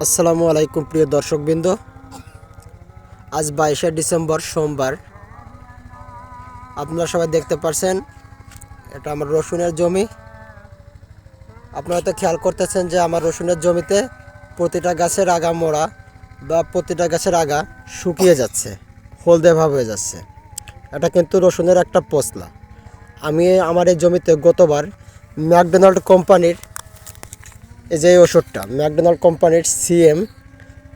আসসালামু আলাইকুম প্রিয় দর্শকবৃন্দ। আজ 22শে ডিসেম্বর সোমবার। আপনারা সবাই দেখতে পাচ্ছেন এটা আমার রসুনের জমি। আপনারা তো খেয়াল করতেছেন যে আমার রসুনের জমিতে প্রতিটা গাছের আগা মোড়া বা প্রতিটা গাছের আগা শুকিয়ে যাচ্ছে, হলদে ভাব হয়ে যাচ্ছে। এটা কিন্তু রসুনের একটা পচলা। আমি আমার এই জমিতে গতবার ম্যাকডোনাল্ড কোম্পানির এই যে ওষুধটা, ম্যাকডোনাল্ড কোম্পানির সিএম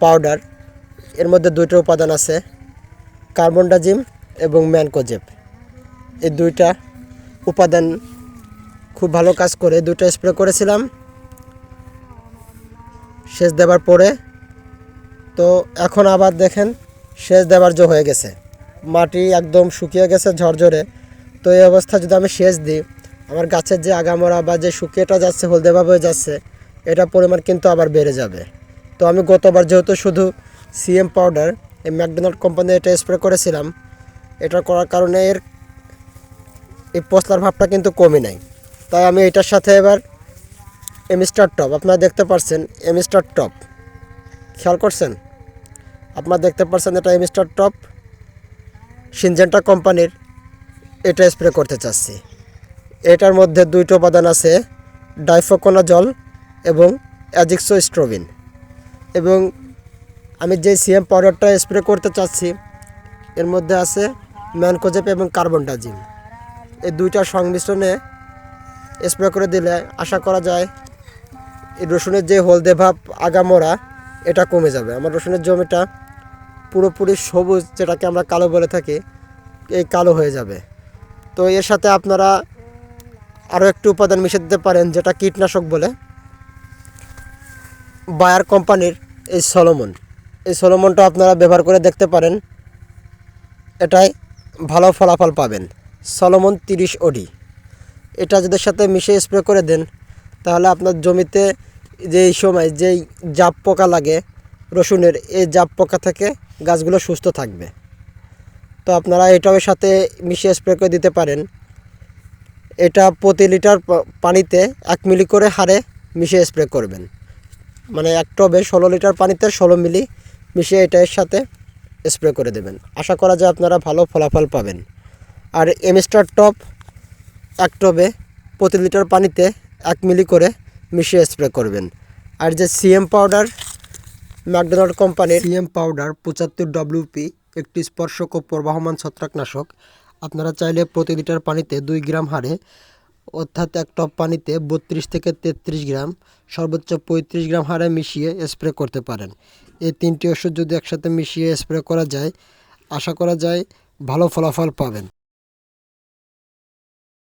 পাউডার, এর মধ্যে দুইটা উপাদান আছে, কার্বনডাজিম এবং ম্যানকোজেব। এই দুইটা উপাদান খুব ভালো কাজ করে। দুইটা স্প্রে করেছিলাম সেচ দেওয়ার পরে। তো এখন আবার দেখেন সেচ দেওয়ার জো হয়ে গেছে, মাটি একদম শুকিয়ে গেছে ঝরঝরে। তো এই অবস্থা যদি আমি সেচ দিই, আমার গাছের যে আগামরা বা যে শুকিয়েটা যাচ্ছে, হলদেভাবে হয়ে যাচ্ছে, এটা পরিমাণ কিন্তু আবার বেড়ে যাবে। তো আমি গতবার যেহেতু শুধু সিএম পাউডার এই ম্যাকডোনাল্ড কোম্পানি এটা স্প্রে করেছিলাম, এটা করার কারণে এই পচলার ভাবটা কিন্তু কমে নাই। তাই আমি এটার সাথে এবার এমিস্টার টপ, আপনারা দেখতে পাচ্ছেন এমিস্টার টপ, খেয়াল করছেন? আপনারা দেখতে পাচ্ছেন এটা এমিস্টার টপ সিনজেন্টা কোম্পানির, এটা স্প্রে করতে চাচ্ছি। এটার মধ্যে দুইটা উপাদান আছে, ডাইফোকোনাজল এবং অ্যাজিক্সোস্ট্রোবিন। এবং আমি যে সিএম পাউডারটা স্প্রে করতে চাচ্ছি এর মধ্যে আছে ম্যানকোজেব এবং কার্বনডাজিম। এই দুইটার সংমিশ্রণে স্প্রে করে দিলে আশা করা যায় এই রসুনের যে হলদে ভাব আগামরা এটা কমে যাবে। আমার রসুনের জমিটা পুরোপুরি সবুজ, যেটাকে আমরা কালো বলে থাকি, এই কালো হয়ে যাবে। তো এর সাথে আপনারা আরও একটি উপাদান মিশে দিতে পারেন, যেটা কীটনাশক বলে, বায়ার কোম্পানির এই সলোমন। এই সলোমনটা আপনারা ব্যবহার করে দেখতে পারেন, এটাই ভালো ফলাফল পাবেন। সলোমন 30 OD, এটা যদি সাথে মিশিয়ে স্প্রে করে দেন, তাহলে আপনার জমিতে যেই সময় যেই জাপ পোকা লাগে রসুনের, এই জাপ পোকা থেকে গাছগুলো সুস্থ থাকবে। তো আপনারা এটাও সাথে মিশিয়ে স্প্রে করে দিতে পারেন। এটা প্রতি লিটার পানিতে 1 মিলি করে হারে মিশিয়ে স্প্রে করবেন। মানে এক টবে 16 লিটার পানিতে 16 মিলি মিশিয়ে এটার সাথে স্প্রে করে দেবেন। আশা করা যায় আপনারা ভালো ফলাফল পাবেন। আর এমিস্টার টপ এক টবে প্রতি লিটার পানিতে 1 মিলি করে মিশিয়ে স্প্রে করবেন। আর যে সিএম পাউডার, ম্যাকডোনাল্ড কোম্পানির সিএম পাউডার 75WP, একটি স্পর্শক ও প্রবাহমান ছত্রাকনাশক, আপনারা চাইলে প্রতি লিটার পানিতে 2 গ্রাম হারে, অর্থাৎ এক টব পানিতে 32 থেকে 33 গ্রাম, সর্বোচ্চ 35 গ্রাম হারে মিশিয়ে স্প্রে করতে পারেন। এই 3টি ওষুধ যদি একসাথে মিশিয়ে স্প্রে করা যায়, আশা করা যায় ভালো ফলাফল পাবেন।